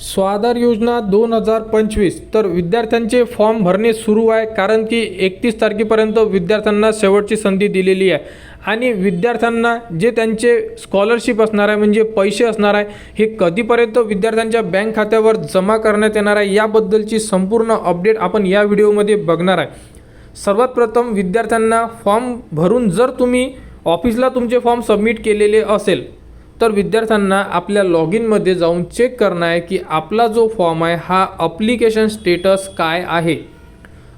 स्वाधार योजना 2025 तर विद्यार्थ्यांचे फॉर्म भरणे सुरू आहे, कारण की 31 तारखेपर्यंत विद्यार्थ्यांना शेवटची संधी दिलेली आहे आणि विद्यार्थ्यांना जे त्यांचे स्कॉलरशिप असणार आहे म्हणजे पैसे असणार आहे हे कधीपर्यंत विद्यार्थ्यांच्या बँक खात्यावर जमा करण्यात येणार आहे याबद्दलची संपूर्ण अपडेट आपण या व्हिडिओमध्ये बघणार आहे। सर्वात प्रथम विद्यार्थ्यांना फॉर्म भरून जर तुम्ही ऑफिसला तुमचे फॉर्म सबमिट केलेले असेल तर विद्यार्थ्यांना आपल्या लॉग इनमध्ये जाऊन चेक करणं आहे की आपला जो फॉर्म आहे हा अप्लिकेशन स्टेटस काय आहे।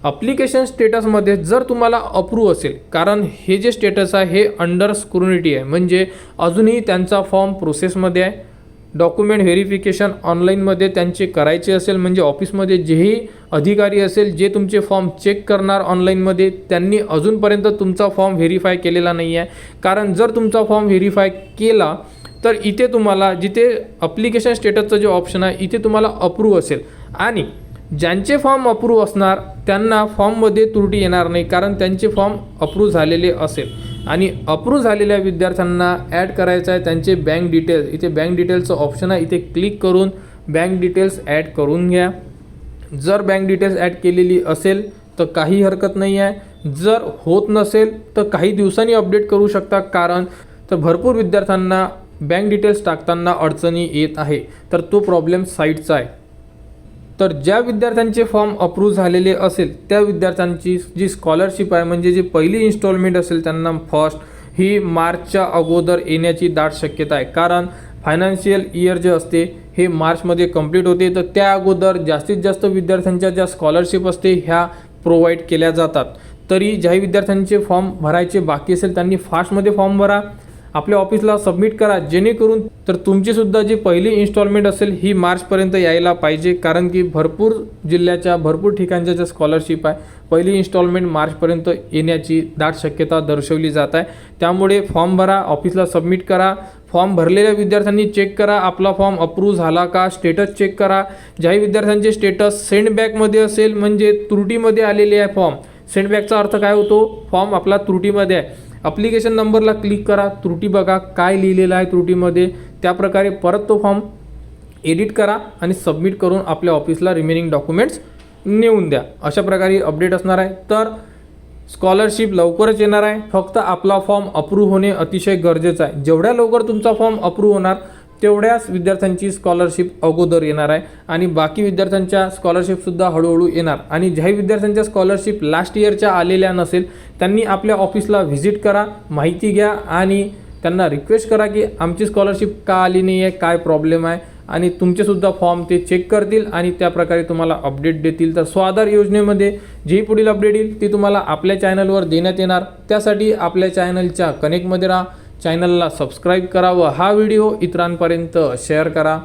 अप्लिकेशन स्टेटसमध्ये जर तुम्हाला अप्रूव्ह असेल, कारण हे जे स्टेटस आहे हे अंडर स्क्रुनिटी आहे, म्हणजे अजूनही त्यांचा फॉर्म प्रोसेसमध्ये आहे। डॉक्युमेंट व्हेरिफिकेशन ऑनलाईनमध्ये त्यांचे करायचे असेल, म्हणजे ऑफिसमध्ये जेही अधिकारी असेल जे तुमचे फॉर्म चेक करणार ऑनलाईनमध्ये त्यांनी अजूनपर्यंत तुमचा फॉर्म व्हेरीफाय केलेला नाही आहे। कारण जर तुमचा फॉर्म व्हेरीफाय केला तर इथे तुम्हाला जिथे अप्लिकेशन स्टेटसचं जे ऑप्शन आहे इथे तुम्हाला अप्रूव्ह असेल आणि ज्यांचे फॉर्म अप्रूव्ह असणार त्यांना फॉर्ममध्ये त्रुटी येणार नाही, कारण त्यांचे फॉर्म अप्रूव्ह झालेले असेल। आणि अप्रूव्ह झालेल्या विद्यार्थ्यांना ॲड करायचं आहे त्यांचे बँक डिटेल्स। इथे बँक डिटेल्सचं ऑप्शन आहे, इथे क्लिक करून बँक डिटेल्स ॲड करून घ्या। जर बँक डिटेल्स ॲड केलेली असेल तर काही हरकत नाही आहे, जर होत नसेल तर काही दिवसांनी अपडेट करू शकता, कारण तर भरपूर विद्यार्थ्यांना बँक डिटेल्स टाकताना अडचणी येत आहे, तर तो प्रॉब्लेम साईटचा आहे। तर ज्या विद्यार्थ्यांचे फॉर्म अप्रूव्ह झालेले असेल त्या विद्यार्थ्यांची जी स्कॉलरशिप आहे म्हणजे जी पहिली इन्स्टॉलमेंट असेल त्यांना फर्स्ट ही मार्चच्या अगोदर येण्याची दाट शक्यता आहे, कारण फायनान्शियल इयर जे असते हे मार्चमध्ये कंप्लीट होते, तर त्या अगोदर जास्तीत जास्त विद्यार्थ्यांच्या ज्या स्कॉलरशिप असते ह्या प्रोव्हाइड केल्या जातात। तरी ज्याही विद्यार्थ्यांचे फॉर्म भरायचे बाकी असेल त्यांनी फास्टमध्ये फॉर्म भरा, आपल्या ऑफिसला सबमिट करा, जेणेकरून तर तुमचीसुद्धा जी पहिली इन्स्टॉलमेंट असेल ही मार्चपर्यंत यायला पाहिजे, कारण की भरपूर जिल्ह्याच्या भरपूर ठिकाणच्या ज्या स्कॉलरशिप आहे पहिली इन्स्टॉलमेंट मार्चपर्यंत येण्याची दाट शक्यता दर्शवली जात आहे। त्यामुळे फॉर्म भरा, ऑफिसला सबमिट करा। फॉर्म भरलेल्या विद्यार्थ्यांनी चेक करा आपला फॉर्म अप्रूव्ह झाला का, स्टेटस चेक करा। ज्याही विद्यार्थ्यांचे स्टेटस सेंडबॅकमध्ये असेल म्हणजे त्रुटीमध्ये आलेले आहे फॉर्म, सेंडबॅकचा अर्थ काय होतो, फॉर्म आपला त्रुटीमध्ये आहे, ॲप्लिकेशन नंबरला क्लिक करा, त्रुटी बघा काय लिहिलेलं आहे त्रुटीमध्ये, त्याप्रकारे परत तो फॉर्म एडिट करा आणि सबमिट करून आपल्या ऑफिसला रिमेनिंग डॉक्युमेंट्स नेऊन द्या। अशा प्रकारे अपडेट असणार आहे। तर स्कॉलरशिप लवकरच येणार आहे, फक्त आपला फॉर्म अप्रूव्ह होणे अतिशय गरजेचं आहे। जेवढ्या लवकर तुमचा फॉर्म अप्रूव्ह होणार तेवढ्याच विद्यार्थ्यांची स्कॉलरशिप अगोदर येणार आहे आणि बाकी विद्यार्थ्यांच्या स्कॉलरशिपसुद्धा हळूहळू येणार। आणि ज्याही विद्यार्थ्यांच्या स्कॉलरशिप लास्ट इयरच्या आलेल्या नसेल त्यांनी आपल्या ऑफिसला व्हिजिट करा, माहिती घ्या आणि त्यांना रिक्वेस्ट करा की आमची स्कॉलरशिप का आली नाही आहे, काय प्रॉब्लेम आहे, आणि तुमचेसुद्धा फॉर्म ते चेक करतील आणि त्याप्रकारे तुम्हाला अपडेट देतील। तर स्वाधार योजनेमध्ये जी पुढील अपडेट येईल ती तुम्हाला आपल्या चॅनलवर देण्यात येणार। त्यासाठी आपल्या चॅनलच्या कनेक्टमध्ये राहा, चॅनलला सबस्क्राईब करा व हा व्हिडिओ इतरांपर्यंत शेअर करा।